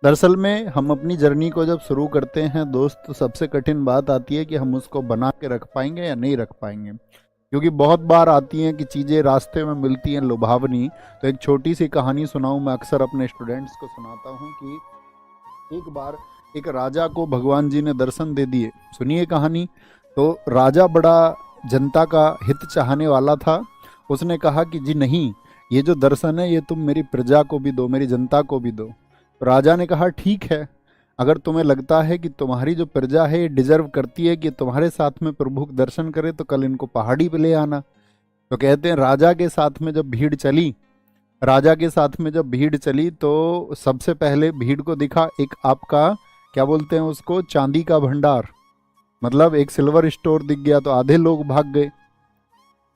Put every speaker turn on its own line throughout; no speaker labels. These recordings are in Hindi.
दरअसल में हम अपनी जर्नी को जब शुरू करते हैं दोस्त, तो सबसे कठिन बात आती है कि हम उसको बना के रख पाएंगे या नहीं रख पाएंगे। क्योंकि बहुत बार आती हैं कि चीज़ें रास्ते में मिलती हैं लुभावनी। तो एक छोटी सी कहानी सुनाऊं, मैं अक्सर अपने स्टूडेंट्स को सुनाता हूं कि एक बार एक राजा को भगवान जी ने दर्शन दे दिए। सुनिए कहानी। तो राजा बड़ा जनता का हित चाहने वाला था। उसने कहा कि जी नहीं, ये जो दर्शन है ये तुम मेरी प्रजा को भी दो, मेरी जनता को भी दो। तो राजा ने कहा ठीक है, अगर तुम्हें लगता है कि तुम्हारी जो प्रजा है ये डिजर्व करती है कि तुम्हारे साथ में प्रभु के दर्शन करे, तो कल इनको पहाड़ी पे ले आना। तो कहते हैं राजा के साथ में जब भीड़ चली, राजा के साथ में जब भीड़ चली तो सबसे पहले भीड़ को दिखा एक आपका, क्या बोलते हैं उसको, चांदी का भंडार, मतलब एक सिल्वर स्टोर दिख गया। तो आधे लोग भाग गए,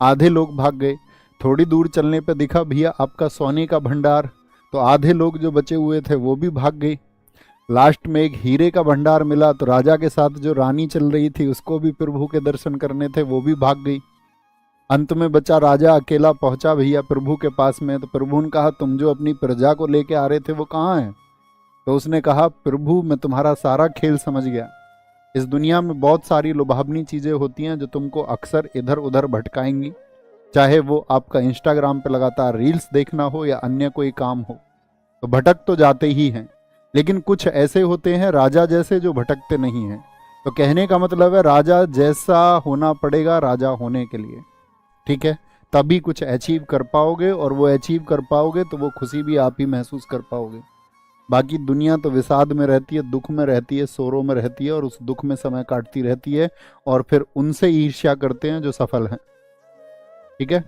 आधे लोग भाग गए। थोड़ी दूर चलने पे दिखा भैया आपका सोने का भंडार, तो आधे लोग जो बचे हुए थे वो भी भाग गए। लास्ट में एक हीरे का भंडार मिला, तो राजा के साथ जो रानी चल रही थी उसको भी प्रभु के दर्शन करने थे, वो भी भाग गई। अंत में बचा राजा अकेला, पहुंचा भैया प्रभु के पास में। तो प्रभु ने कहा तुम जो अपनी प्रजा को लेके आ रहे थे वो कहाँ है? तो उसने कहा प्रभु मैं तुम्हारा सारा खेल समझ गया। इस दुनिया में बहुत सारी लुभावनी चीज़ें होती हैं जो तुमको अक्सर इधर उधर भटकाएंगी, चाहे वो आपका इंस्टाग्राम पे लगातार रील्स देखना हो या अन्य कोई काम हो। तो भटक तो जाते ही हैं, लेकिन कुछ ऐसे होते हैं राजा जैसे जो भटकते नहीं हैं। तो कहने का मतलब है राजा जैसा होना पड़ेगा राजा होने के लिए, ठीक है? तभी कुछ अचीव कर पाओगे, और वो अचीव कर पाओगे तो वो खुशी भी आप ही महसूस कर पाओगे। बाकी दुनिया तो विषाद में रहती है, दुख में रहती है, शोरों में रहती है, और उस दुख में समय काटती रहती है, और फिर उनसे ईर्ष्या करते हैं जो सफल हैं। ठीक है?